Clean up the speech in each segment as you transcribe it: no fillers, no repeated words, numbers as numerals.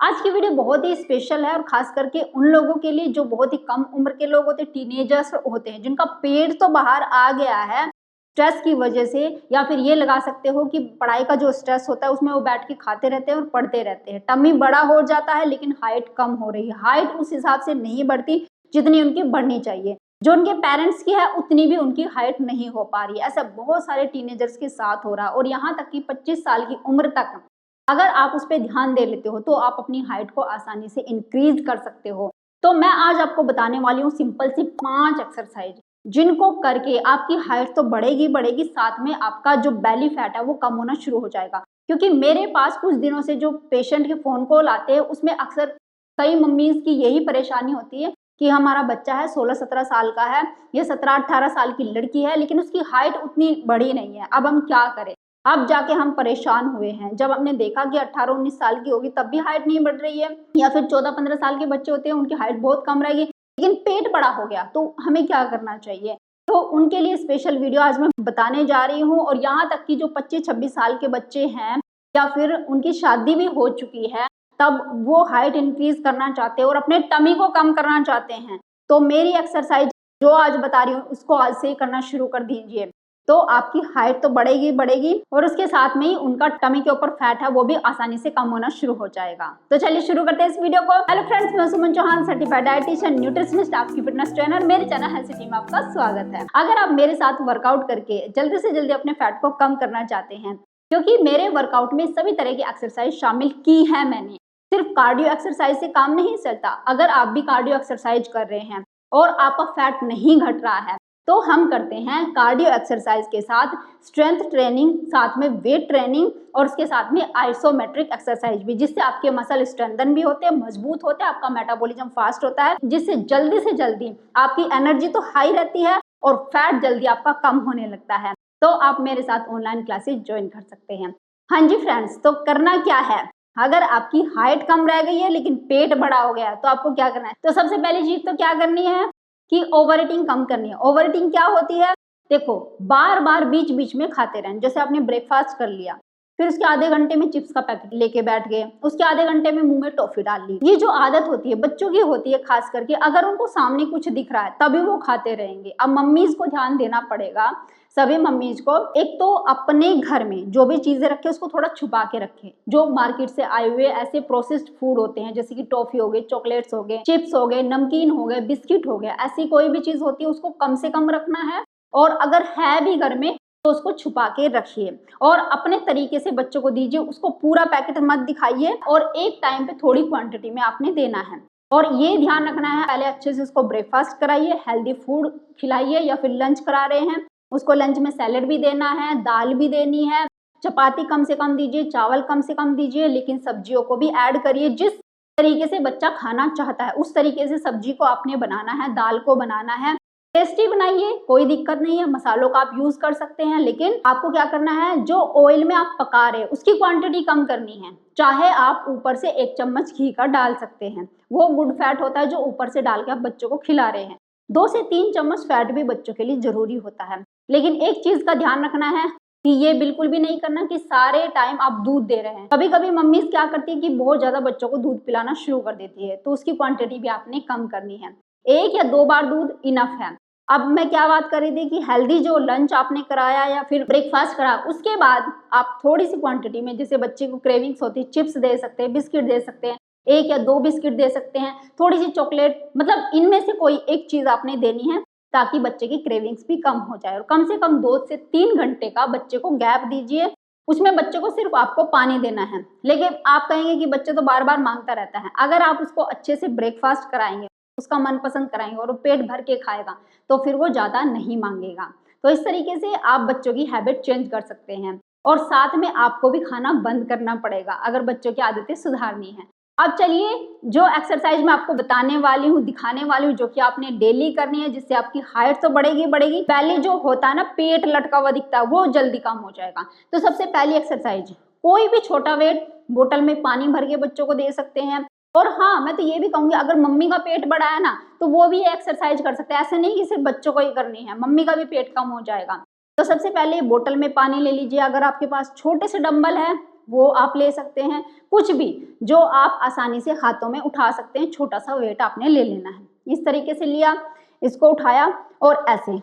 आज की वीडियो बहुत ही स्पेशल है और खास करके उन लोगों के लिए जो बहुत ही कम उम्र के लोग होते हैं, टीनेजर्स होते हैं, जिनका पेट तो बाहर आ गया है स्ट्रेस की वजह से, या फिर ये लगा सकते हो कि पढ़ाई का जो स्ट्रेस होता है उसमें वो बैठ के खाते रहते हैं और पढ़ते रहते हैं। टमी बड़ा हो जाता है लेकिन हाइट कम हो रही है, हाइट उस हिसाब से नहीं बढ़ती जितनी उनकी बढ़नी चाहिए। जो उनके पेरेंट्स की है उतनी भी उनकी हाइट नहीं हो पा रही है। ऐसा बहुत सारे टीनेजर्स के साथ हो रहा है और यहाँ तक कि 25 साल की उम्र तक अगर आप उस पर ध्यान दे लेते हो तो आप अपनी हाइट को आसानी से इंक्रीज कर सकते हो। तो मैं आज आपको बताने वाली हूँ सिंपल सी 5 एक्सरसाइज, जिनको करके आपकी हाइट तो बढ़ेगी बढ़ेगी, साथ में आपका जो बेली फैट है वो कम होना शुरू हो जाएगा। क्योंकि मेरे पास कुछ दिनों से जो पेशेंट के फोन कॉल आते हैं उसमें अक्सर कई मम्मीज की यही परेशानी होती है कि हमारा बच्चा है 16-17 साल का है, ये 17-18 साल की लड़की है, लेकिन उसकी हाइट उतनी बड़ी नहीं है, अब हम क्या करें। अब जाके हम परेशान हुए हैं जब हमने देखा कि 18-19 साल की होगी तब भी हाइट नहीं बढ़ रही है, या फिर 14-15 साल के बच्चे होते हैं उनकी हाइट बहुत कम रहेगी लेकिन पेट बड़ा हो गया, तो हमें क्या करना चाहिए। तो उनके लिए स्पेशल वीडियो आज मैं बताने जा रही हूँ। और यहाँ तक कि जो 25-26 साल के बच्चे हैं या फिर उनकी शादी भी हो चुकी है, तब वो हाइट इंक्रीज करना चाहते हैं और अपने टमी को कम करना चाहते हैं, तो मेरी एक्सरसाइज जो आज बता रही हूँ उसको आज से ही करना शुरू कर दीजिए। तो आपकी हाइट तो बढ़ेगी बढ़ेगी और उसके साथ में ही उनका टमी के ऊपर फैट है वो भी आसानी से कम होना शुरू हो जाएगा। तो चलिए शुरू करते हैं इस वीडियो को। हेलो फ्रेंड्स, मैं सुमन चौहान, सर्टिफाइड डाइटिशियन, न्यूट्रिशनिस्ट, आपकी फिटनेस ट्रेनर। मेरे चैनल हेल्थ सिटी में आपका स्वागत है। अगर आप मेरे साथ वर्कआउट करके जल्दी से जल्दी अपने फैट को कम करना चाहते हैं, क्योंकि मेरे वर्कआउट में सभी तरह की एक्सरसाइज शामिल की है मैंने, सिर्फ कार्डियो एक्सरसाइज से काम नहीं चलता। अगर आप भी कार्डियो एक्सरसाइज कर रहे हैं और आपका फैट नहीं घट रहा है तो हम करते हैं कार्डियो एक्सरसाइज के साथ स्ट्रेंथ ट्रेनिंग, साथ में वेट ट्रेनिंग और उसके साथ में आइसोमेट्रिक एक्सरसाइज भी, जिससे आपके मसल स्ट्रेंथन भी होते हैं, मजबूत होते हैं, आपका मेटाबॉलिज्म फास्ट होता है, जिससे जल्दी से जल्दी आपकी एनर्जी तो हाई रहती है और फैट जल्दी आपका कम होने लगता है। तो आप मेरे साथ ऑनलाइन क्लासेस ज्वाइन कर सकते हैं। हाँ जी फ्रेंड्स, तो करना क्या है। अगर आपकी हाइट कम रह गई है लेकिन पेट बड़ा हो गया है तो आपको क्या करना है। तो सबसे पहली चीज तो क्या करनी है कि ओवर ईटिंग कम करनी है। ओवर ईटिंग क्या होती है, देखो बार बार बीच बीच में खाते रहें। जैसे आपने ब्रेकफास्ट कर लिया, फिर उसके आधे घंटे में चिप्स का पैकेट लेके बैठ गए, उसके आधे घंटे में मुंह में टॉफी डाल ली। ये जो आदत होती है बच्चों की होती है, खास करके अगर उनको सामने कुछ दिख रहा है तभी वो खाते रहेंगे। अब मम्मीज को ध्यान देना पड़ेगा, सभी मम्मीज को, एक तो अपने घर में जो भी चीजें रखे उसको थोड़ा छुपा के रखें। जो मार्केट से आए हुए ऐसे प्रोसेस्ड फूड होते हैं जैसे कि टॉफी हो गई, चॉकलेट्स हो गए, चिप्स हो गए, नमकीन हो गए, बिस्किट हो गया, ऐसी कोई भी चीज होती है उसको कम से कम रखना है। और अगर है भी घर में तो उसको छुपा के रखिए और अपने तरीके से बच्चों को दीजिए। उसको पूरा पैकेट मत दिखाइए और एक टाइम पे थोड़ी क्वांटिटी में आपने देना है। और ये ध्यान रखना है, पहले अच्छे से उसको ब्रेकफास्ट कराइए, हेल्दी फूड खिलाइए, या फिर लंच करा रहे हैं उसको लंच में सैलेड भी देना है, दाल भी देनी है, चपाती कम से कम दीजिए, चावल कम से कम दीजिए, लेकिन सब्जियों को भी ऐड करिए। जिस तरीके से बच्चा खाना चाहता है उस तरीके से सब्जी को आपने बनाना है, दाल को बनाना है। टेस्टी बनाइए, कोई दिक्कत नहीं है, मसालों का आप यूज कर सकते हैं, लेकिन आपको क्या करना है, जो ऑयल में आप पका रहे हैं उसकी क्वांटिटी कम करनी है। चाहे आप ऊपर से 1 चम्मच घी का डाल सकते हैं, वो गुड फैट होता है जो ऊपर से डाल के आप बच्चों को खिला रहे हैं। 2 से 3 चम्मच फैट भी बच्चों के लिए जरूरी होता है। लेकिन एक चीज का ध्यान रखना है कि ये बिल्कुल भी नहीं करना कि सारे टाइम आप दूध दे रहे हैं। कभी कभी मम्मी क्या करती है कि बहुत ज्यादा बच्चों को दूध पिलाना शुरू कर देती है, तो उसकी क्वांटिटी भी आपने कम करनी है। 1 या 2 बार दूध इनफ है। अब मैं क्या बात कर रही थी कि हेल्दी जो लंच आपने कराया या फिर ब्रेकफास्ट करा, उसके बाद आप थोड़ी सी क्वांटिटी में, जैसे बच्चे को क्रेविंग्स होती है, चिप्स दे सकते हैं, बिस्किट दे सकते हैं, 1 या 2 बिस्किट दे सकते हैं, थोड़ी सी चॉकलेट, मतलब इनमें से कोई एक चीज आपने देनी है ताकि बच्चे की क्रेविंग्स भी कम हो जाए। और कम से कम 2 से 3 घंटे का बच्चे को गैप दीजिए, उसमें बच्चे को सिर्फ आपको पानी देना है। लेकिन आप कहेंगे कि बच्चे तो बार बार मांगता रहता है, अगर आप उसको अच्छे से ब्रेकफास्ट कराएंगे, उसका मनपसंद कराएंगे और वो पेट भर के खाएगा तो फिर वो ज्यादा नहीं मांगेगा। तो इस तरीके से आप बच्चों की हैबिट चेंज कर सकते हैं और साथ में आपको भी खाना बंद करना पड़ेगा अगर बच्चों की आदतें सुधारनी है। अब चलिए जो एक्सरसाइज मैं आपको बताने वाली हूँ, दिखाने वाली हूँ, जो कि आपने डेली करनी है, जिससे आपकी हाइट तो बढ़ेगी बढ़ेगी, पहले जो होता है ना पेट लटका हुआ दिखता है वो जल्दी कम हो जाएगा। तो सबसे पहली एक्सरसाइज, कोई भी छोटा वेट बोतल में पानी भर के बच्चों को दे सकते हैं। और हाँ, मैं तो ये भी कहूंगी अगर मम्मी का पेट बड़ा है ना तो वो भी एक्सरसाइज कर सकते हैं। ऐसे नहीं कि सिर्फ बच्चों को ही करनी है, मम्मी का भी पेट कम हो जाएगा। तो सबसे पहले बोतल में पानी ले लीजिए। अगर आपके पास छोटे से डंबल है वो आप ले सकते हैं, कुछ भी जो आप आसानी से हाथों में उठा सकते हैं, छोटा सा वेट आपने ले लेना है। इस तरीके से लिया, इसको उठाया और ऐसे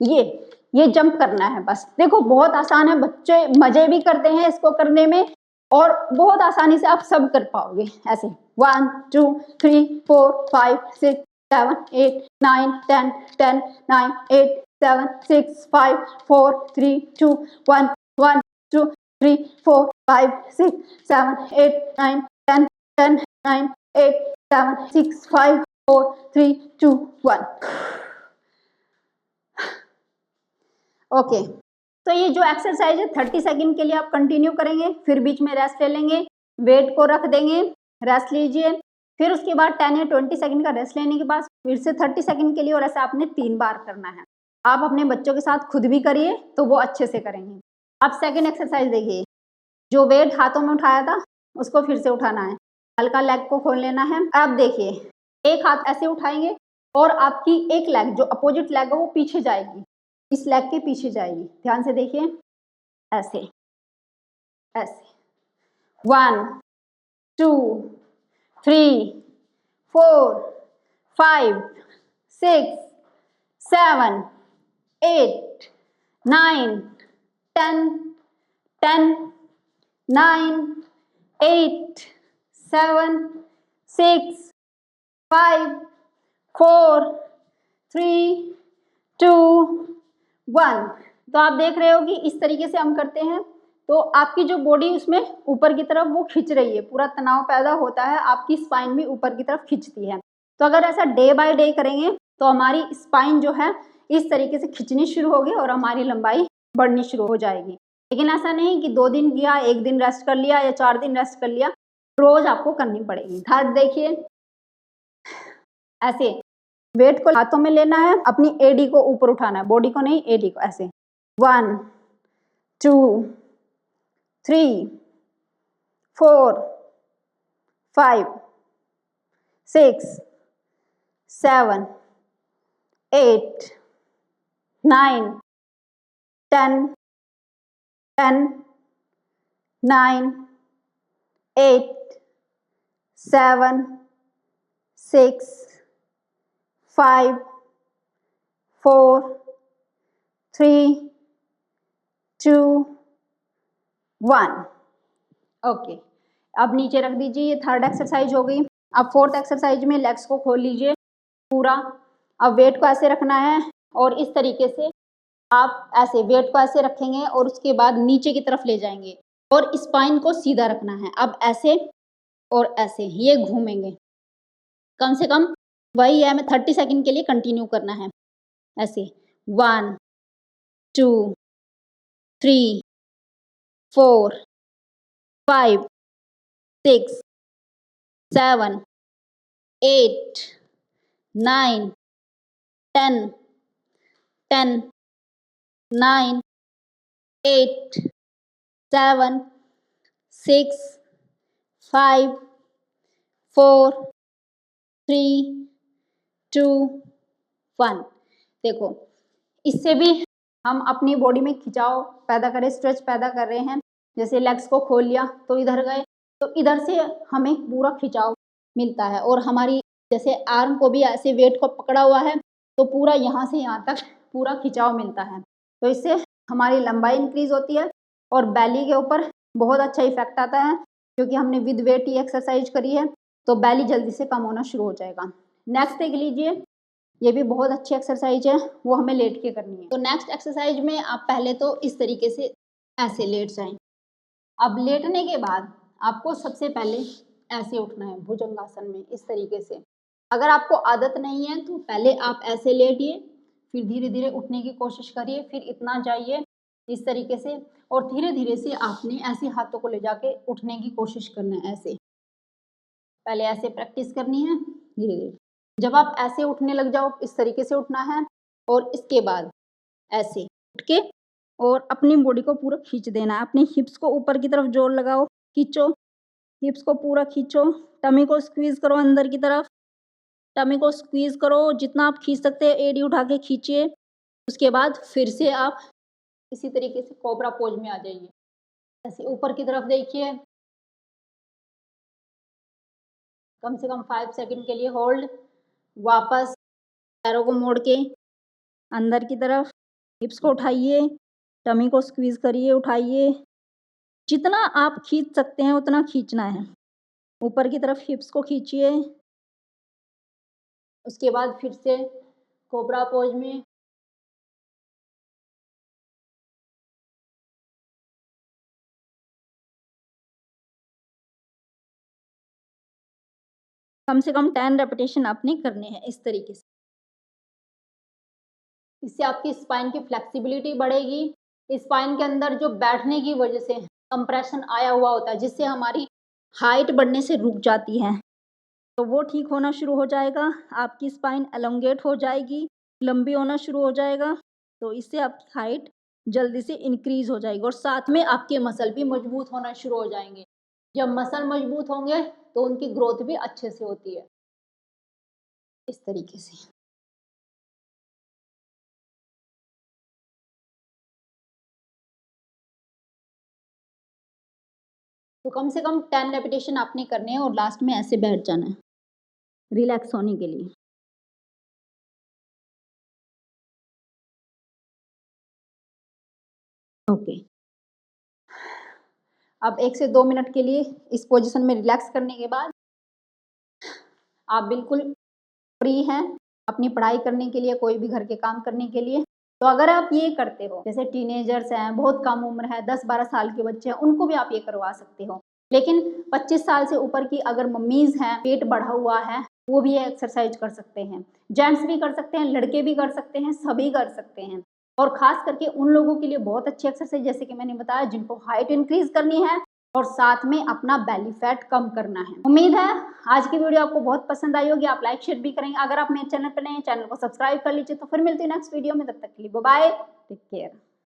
ये जंप करना है बस। देखो बहुत आसान है, बच्चे मजे भी करते हैं इसको करने में और बहुत आसानी से आप सब कर पाओगे। ऐसे 1 2 3 4 5 6 7 8 9 10 10 9 8 7 6 5 4 3 2 1 1 2 3 4 5 6 7 8 9 10 10 9 8 7 6 5 4 3 2 1। ओके, तो ये जो एक्सरसाइज है 30 सेकंड के लिए आप कंटिन्यू करेंगे, फिर बीच में रेस्ट ले लेंगे, वेट को रख देंगे, रेस्ट लीजिए, फिर उसके बाद 10 या 20 सेकंड का रेस्ट लेने के बाद फिर से 30 सेकंड के लिए, और ऐसा आपने 3 बार करना है। आप अपने बच्चों के साथ खुद भी करिए तो वो अच्छे से करेंगे। अब सेकंड एक्सरसाइज देखिए, जो वेट हाथों में उठाया था उसको फिर से उठाना है, हल्का लेग को खोल लेना है। अब देखिए, एक हाथ ऐसे उठाएंगे और आपकी एक लेग जो अपोजिट लेग है वो पीछे जाएगी, इस लेग के पीछे जाएगी। ध्यान से देखिए, ऐसे ऐसे 1 2 3 4 5 6 7 8 9 10 10 9 8 7 6 5 4 3 2 1। तो आप देख रहे हो कि इस तरीके से हम करते हैं तो आपकी जो बॉडी उसमें ऊपर की तरफ वो खिंच रही है, पूरा तनाव पैदा होता है, आपकी स्पाइन भी ऊपर की तरफ खिंचती है। तो अगर ऐसा डे बाय डे करेंगे तो हमारी स्पाइन जो है इस तरीके से खिंचनी शुरू होगी और हमारी लंबाई बढ़नी शुरू हो जाएगी। लेकिन ऐसा नहीं कि 2 दिन किया, 1 दिन रेस्ट कर लिया या 4 दिन रेस्ट कर लिया, रोज आपको करनी पड़ेगी। थर्ड देखिए, ऐसे वेट को हाथों में लेना है, अपनी एडी को ऊपर उठाना है, बॉडी को नहीं, एडी को। ऐसे 1 2 3 4 5 6 7 8 9 10 10 9 8 7 6 5 4 3 2 1। ओके, अब नीचे रख दीजिए। ये थर्ड एक्सरसाइज हो गई। अब फोर्थ एक्सरसाइज में लेग्स को खोल लीजिए पूरा। अब वेट को ऐसे रखना है और इस तरीके से आप ऐसे वेट को ऐसे रखेंगे और उसके बाद नीचे की तरफ ले जाएंगे और स्पाइन को सीधा रखना है। अब ऐसे और ऐसे ये घूमेंगे, कम से कम वही है, हमें 30 सेकंड के लिए कंटिन्यू करना है। ऐसे 1 2 3 4 5 6 7 8 9 10 10 9 8 7 6 5 4 3 2 1। देखो, इससे भी हम अपनी बॉडी में खिंचाव पैदा करें, स्ट्रेच पैदा कर रहे हैं। जैसे लेग्स को खोल लिया तो इधर गए, तो इधर से हमें पूरा खिंचाव मिलता है और हमारी जैसे आर्म को भी ऐसे वेट को पकड़ा हुआ है तो पूरा यहाँ से यहाँ तक पूरा खिंचाव मिलता है। तो इससे हमारी लंबाई इंक्रीज होती है और बैली के ऊपर बहुत अच्छा इफेक्ट आता है, क्योंकि हमने विद वेट ही एक्सरसाइज करी है तो बैली जल्दी से कम होना शुरू हो जाएगा। नेक्स्ट देख लीजिए, ये भी बहुत अच्छी एक्सरसाइज है, वो हमें लेट के करनी है। तो नेक्स्ट एक्सरसाइज में आप पहले तो इस तरीके से ऐसे लेट जाएं। अब लेटने के बाद आपको सबसे पहले ऐसे उठना है भुजंगासन में, इस तरीके से। अगर आपको आदत नहीं है तो पहले आप ऐसे लेटिए, फिर धीरे धीरे उठने की कोशिश करिए, फिर इतना जाइए इस तरीके से, और धीरे धीरे से आपने ऐसे हाथों को ले जाके उठने की कोशिश करना है। ऐसे पहले ऐसे प्रैक्टिस करनी है धीरे धीरे। जब आप ऐसे उठने लग जाओ, इस तरीके से उठना है और इसके बाद ऐसे उठ के और अपनी बॉडी को पूरा खींच देना है। अपनी हिप्स को ऊपर की तरफ जोर लगाओ, खींचो, हिप्स को पूरा खींचो, टमी को स्क्वीज करो अंदर की तरफ, टमी को स्क्वीज करो जितना आप खींच सकते हैं, एडी उठा के खींचिए। उसके बाद फिर से आप इसी तरीके से कोबरा पोज में आ जाइए। ऐसे ऊपर की तरफ देखिए, कम से कम 5 सेकंड के लिए होल्ड। वापस पैरों को मोड़ के अंदर की तरफ, हिप्स को उठाइए, टमी को स्क्वीज करिए, उठाइए। जितना आप खींच सकते हैं उतना खींचना है। ऊपर की तरफ हिप्स को खींचिए। उसके बाद फिर से कोबरा पोज में कम से कम 10 रेपिटेशन आपने करने हैं इस तरीके से। इससे आपकी स्पाइन की फ्लेक्सिबिलिटी बढ़ेगी। स्पाइन के अंदर जो बैठने की वजह से कंप्रेशन आया हुआ होता है, जिससे हमारी हाइट बढ़ने से रुक जाती है, तो वो ठीक होना शुरू हो जाएगा। आपकी स्पाइन एलोंगेट हो जाएगी, लंबी होना शुरू हो जाएगा। तो इससे आपकी हाइट जल्दी से इंक्रीज हो जाएगी और साथ में आपके मसल भी मजबूत होना शुरू हो जाएंगे। जब मसल मजबूत होंगे तो उनकी ग्रोथ भी अच्छे से होती है, इस तरीके से। तो कम से कम 10 रेपिटेशन आपने करने हैं और लास्ट में ऐसे बैठ जाना है रिलैक्स होने के लिए। ओके, अब 1 से 2 मिनट के लिए इस पोजीशन में रिलैक्स करने के बाद आप बिल्कुल फ्री हैं अपनी पढ़ाई करने के लिए, कोई भी घर के काम करने के लिए। तो अगर आप ये करते हो, जैसे टीनेजर्स हैं, बहुत कम उम्र है, 10-12 साल के बच्चे हैं, उनको भी आप ये करवा सकते हो। लेकिन 25 साल से ऊपर की अगर मम्मीज़ हैं, पेट बढ़ा हुआ है, वो भी ये एक्सरसाइज कर सकते हैं। जेंट्स भी कर सकते हैं, लड़के भी कर सकते हैं, सभी कर सकते हैं। और ख़ास करके उन लोगों के लिए बहुत अच्छी एक्सरसाइज, जैसे कि मैंने बताया, जिनको हाइट इंक्रीज़ करनी है और साथ में अपना बेली फैट कम करना है। उम्मीद है आज की वीडियो आपको बहुत पसंद आई होगी। आप लाइक शेयर भी करेंगे। अगर आप मेरे चैनल पर नए हैं, चैनल को सब्सक्राइब कर लीजिए। तो फिर मिलते हैं नेक्स्ट वीडियो में, तब तक के लिए बाय बाय, टेक केयर।